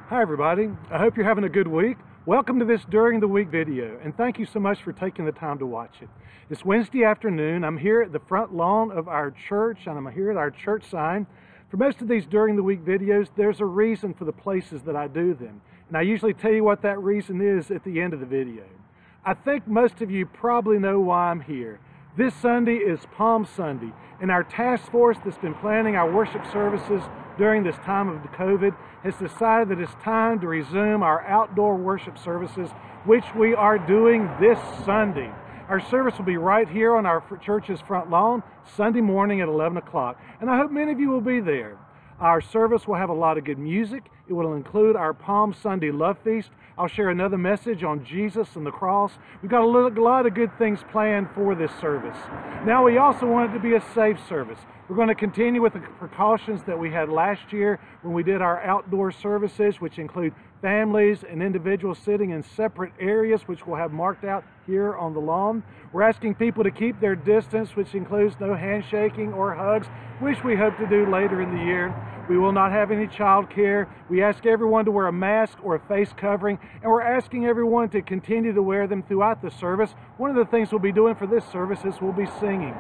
Hi everybody, I hope you're having a good week. Welcome to this During the Week video, and thank you so much for taking the time to watch it. It's Wednesday afternoon. I'm here at the front lawn of our church, and I'm here at our church sign. For most of these During the Week videos, there's a reason for the places that I do them, and I usually tell you what that reason is at the end of the video. I think most of you probably know why I'm here. This Sunday is Palm Sunday, and our task force that's been planning our worship services during this time of the COVID has decided that it's time to resume our outdoor worship services, which we are doing this Sunday. Our service will be right here on our church's front lawn, Sunday morning at 11 o'clock, and I hope many of you will be there. Our service will have a lot of good music. It will include our Palm Sunday Love Feast. I'll share another message on Jesus and the cross. We've got a lot of good things planned for this service. Now, we also want it to be a safe service. We're going to continue with the precautions that we had last year when we did our outdoor services, which include families and individuals sitting in separate areas, which we'll have marked out here on the lawn. We're asking people to keep their distance, which includes no handshaking or hugs, which we hope to do later in the year. We will not have any child care. We ask everyone to wear a mask or a face covering, and we're asking everyone to continue to wear them throughout the service. One of the things we'll be doing for this service is we'll be singing.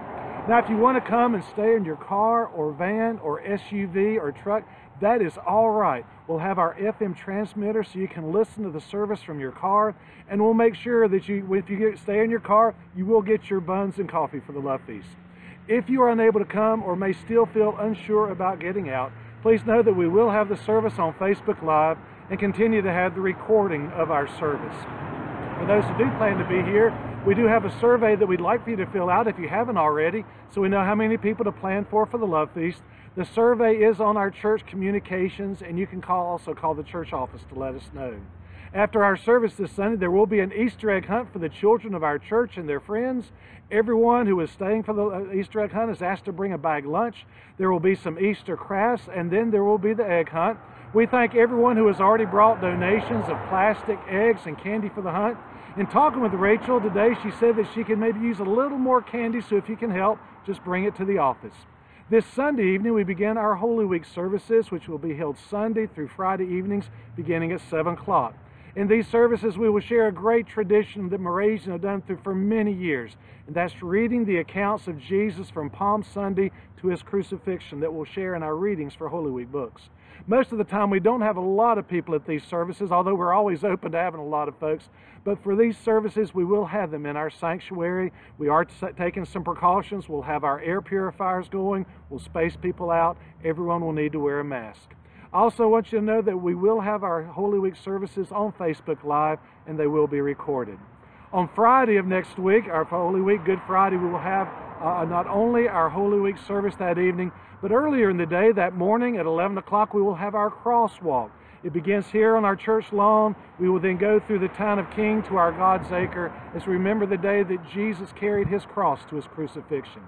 Now, if you want to come and stay in your car or van or SUV or truck, that is all right. We'll have our FM transmitter so you can listen to the service from your car, and we'll make sure that if you stay in your car, you will get your buns and coffee for the Love Feast. If you are unable to come or may still feel unsure about getting out, please know that we will have the service on Facebook Live and continue to have the recording of our service. For those who do plan to be here, we do have a survey that we'd like for you to fill out if you haven't already, so we know how many people to plan for the Love Feast. The survey is on our church communications, and you can also call the church office to let us know. After our service this Sunday, there will be an Easter egg hunt for the children of our church and their friends. Everyone who is staying for the Easter egg hunt is asked to bring a bag lunch. There will be some Easter crafts, and then there will be the egg hunt. We thank everyone who has already brought donations of plastic eggs and candy for the hunt. In talking with Rachel today, she said that she can maybe use a little more candy, so if you can help, just bring it to the office. This Sunday evening, we begin our Holy Week services, which will be held Sunday through Friday evenings, beginning at 7 o'clock. In these services, we will share a great tradition that Moravian have done for many years, and that's reading the accounts of Jesus from Palm Sunday to his crucifixion that we'll share in our readings for Holy Week books. Most of the time, we don't have a lot of people at these services, although we're always open to having a lot of folks. But for these services, we will have them in our sanctuary. We are taking some precautions. We'll have our air purifiers going. We'll space people out. Everyone will need to wear a mask. I also want you to know that we will have our Holy Week services on Facebook Live, and they will be recorded. On Friday of next week, our Holy Week, Good Friday, we will have not only our Holy Week service that evening, but earlier in the day, that morning at 11 o'clock, we will have our crosswalk. It begins here on our church lawn. We will then go through the town of King to our God's Acre as we remember the day that Jesus carried his cross to his crucifixion.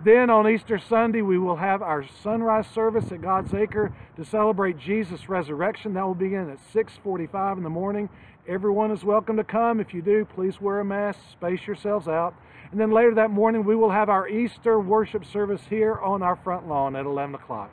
Then on Easter Sunday, we will have our sunrise service at God's Acre to celebrate Jesus' resurrection. That will begin at 6:45 in the morning. Everyone is welcome to come. If you do, please wear a mask, space yourselves out. And then later that morning, we will have our Easter worship service here on our front lawn at 11 o'clock.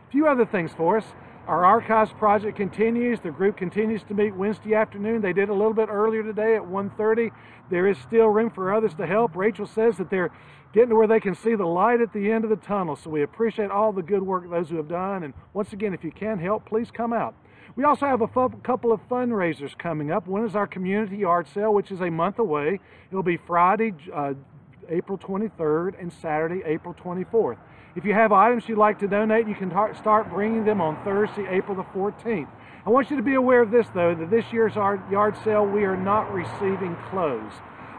A few other things for us. Our archives project continues. The group continues to meet Wednesday afternoon. They did a little bit earlier today at 1:30. There is still room for others to help. Rachel says that they're getting to where they can see the light at the end of the tunnel. So we appreciate all the good work those who have done. And once again, if you can help, please come out. We also have a couple of fundraisers coming up. One is our community yard sale, which is a month away. It will be Friday, April 23rd, and Saturday, April 24th. If you have items you'd like to donate, you can start bringing them on Thursday, April the 14th. I want you to be aware of this, though, that this year's yard sale, we are not receiving clothes.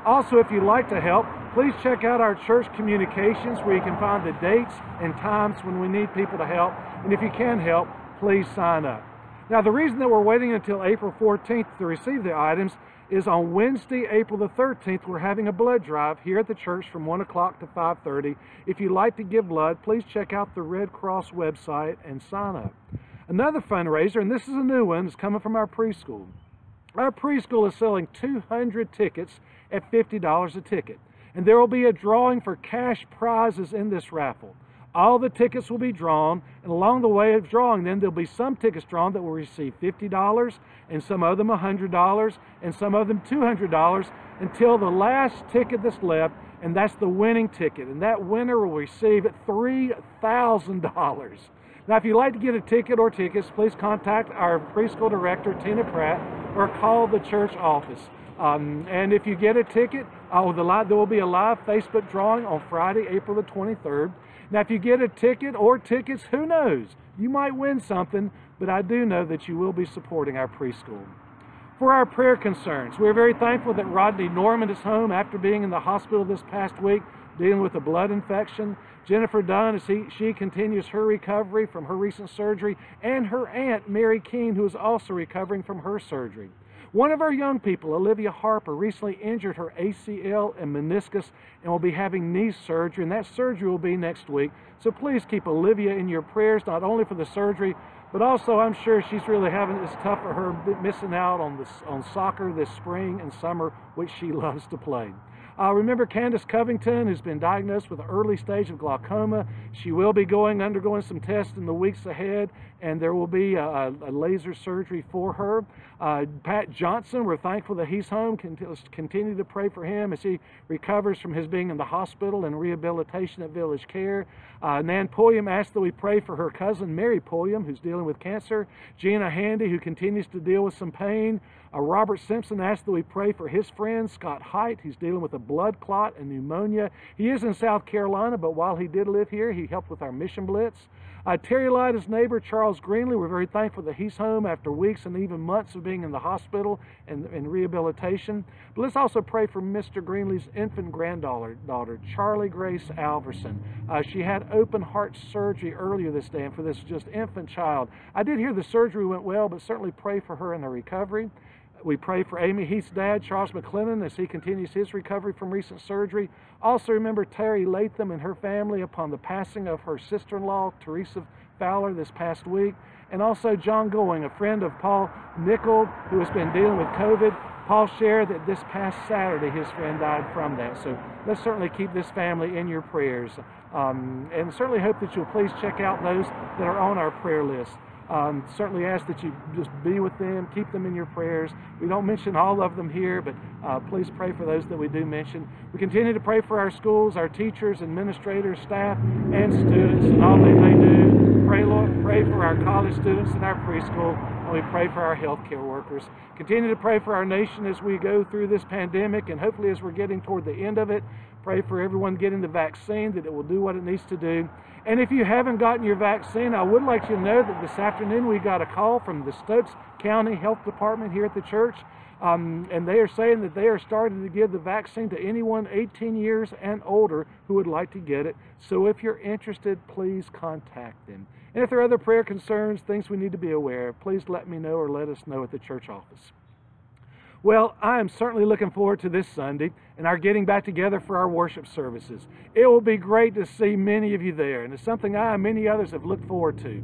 Also, if you'd like to help, please check out our church communications where you can find the dates and times when we need people to help. And if you can help, please sign up. Now, the reason that we're waiting until April 14th to receive the items is on Wednesday, April the 13th, we're having a blood drive here at the church from 1 o'clock to 5:30. If you'd like to give blood, please check out the Red Cross website and sign up. Another fundraiser, and this is a new one, is coming from our preschool. Our preschool is selling 200 tickets at $50 a ticket, and there will be a drawing for cash prizes in this raffle. All the tickets will be drawn, and along the way of drawing them, there'll be some tickets drawn that will receive $50, and some of them $100, and some of them $200, until the last ticket that's left, and that's the winning ticket, and that winner will receive $3,000. Now, if you'd like to get a ticket or tickets, please contact our preschool director, Tina Pratt, or call the church office. And if you get a ticket, there will be a live Facebook drawing on Friday, April the 23rd. Now, if you get a ticket or tickets, who knows? You might win something, but I do know that you will be supporting our preschool. For our prayer concerns, we're very thankful that Rodney Norman is home after being in the hospital this past week, dealing with a blood infection. Jennifer Dunn, as she continues her recovery from her recent surgery, and her aunt, Mary Keene, who is also recovering from her surgery. One of our young people, Olivia Harper, recently injured her ACL and meniscus and will be having knee surgery, and that surgery will be next week. So please keep Olivia in your prayers, not only for the surgery, but also I'm sure she's really it's tough for her missing out on soccer this spring and summer, which she loves to play. Remember Candace Covington, who's been diagnosed with an early stage of glaucoma. She will be undergoing some tests in the weeks ahead, and there will be a laser surgery for her. Pat Johnson, we're thankful that he's home. Continue to pray for him as he recovers from his being in the hospital and rehabilitation at Village Care. Nan Pulliam asked that we pray for her cousin, Mary Pulliam, who's dealing with cancer. Gina Handy, who continues to deal with some pain. Robert Simpson asked that we pray for his friend, Scott Height, who's dealing with a blood clot and pneumonia. He is in South Carolina, but while he did live here, he helped with our mission blitz. Terry Lyda's neighbor, Charles Greenley, we're very thankful that he's home after weeks and even months of being in the hospital and rehabilitation. But let's also pray for Mr. Greenley's infant granddaughter, Charlie Grace Alverson. She had open heart surgery earlier this day, and for this just infant child. I did hear the surgery went well, but certainly pray for her in her recovery. We pray for Amy Heath's dad, Charles McLennan, as he continues his recovery from recent surgery. Also remember Terry Latham and her family upon the passing of her sister-in-law, Teresa Fowler, this past week. And also John Going, a friend of Paul Nichol, who has been dealing with COVID. Paul shared that this past Saturday his friend died from that. So let's certainly keep this family in your prayers. And certainly hope that you'll please check out those that are on our prayer list. Certainly ask that you just be with them, keep them in your prayers. We don't mention all of them here, but please pray for those that we do mention. We continue to pray for our schools, our teachers, administrators, staff, and students, and all that they do. Pray, Lord, pray for our college students and our preschool, and we pray for our healthcare workers. Continue to pray for our nation as we go through this pandemic, and hopefully as we're getting toward the end of it, pray for everyone getting the vaccine, that it will do what it needs to do. And if you haven't gotten your vaccine, I would like you to know that this afternoon we got a call from the Stokes County Health Department here at the church, and they are saying that they are starting to give the vaccine to anyone 18 years and older who would like to get it. So if you're interested, please contact them. And if there are other prayer concerns, things we need to be aware of, please let me know or let us know at the church office. Well, I am certainly looking forward to this Sunday and our getting back together for our worship services. It will be great to see many of you there, and it's something I and many others have looked forward to.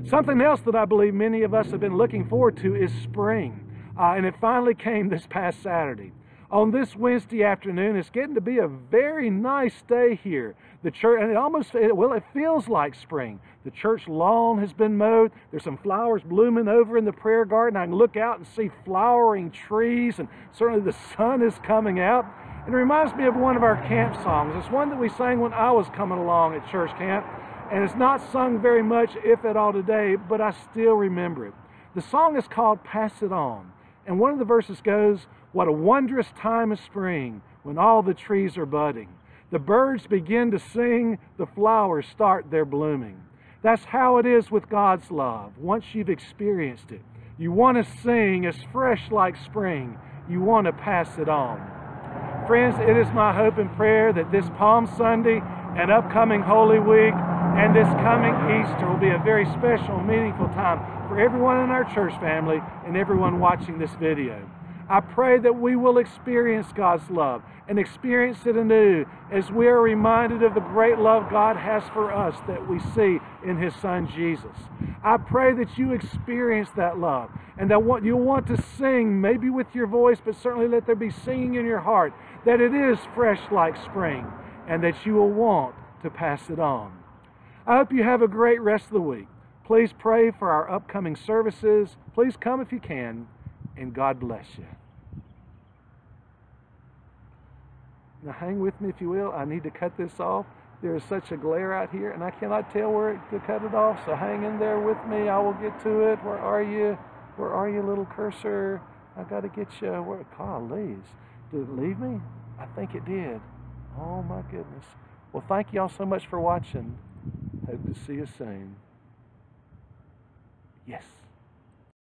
Something else that I believe many of us have been looking forward to is spring, and it finally came this past Saturday. On this Wednesday afternoon, it's getting to be a very nice day here. The church, and it feels like spring. The church lawn has been mowed. There's some flowers blooming over in the prayer garden. I can look out and see flowering trees, and certainly the sun is coming out. And it reminds me of one of our camp songs. It's one that we sang when I was coming along at church camp, and it's not sung very much, if at all, today, but I still remember it. The song is called Pass It On, and one of the verses goes, "What a wondrous time is spring, when all the trees are budding. The birds begin to sing, the flowers start their blooming." That's how it is with God's love. Once you've experienced it, you want to sing as fresh like spring. You want to pass it on. Friends, it is my hope and prayer that this Palm Sunday and upcoming Holy Week and this coming Easter will be a very special, meaningful time for everyone in our church family and everyone watching this video. I pray that we will experience God's love and experience it anew as we are reminded of the great love God has for us that we see in His Son Jesus. I pray that you experience that love and that you'll want to sing, maybe with your voice, but certainly let there be singing in your heart, that it is fresh like spring and that you will want to pass it on. I hope you have a great rest of the week. Please pray for our upcoming services. Please come if you can, and God bless you. Now hang with me if you will. I need to cut this off. There is such a glare out here, and I cannot tell where to cut it off, so hang in there with me. I will get to it. Where are you? Where are you, little cursor? I got to get you. Where? Golly, did it leave me? I think it did. Oh my goodness. Well, thank y'all so much for watching. Hope to see you soon. Yes.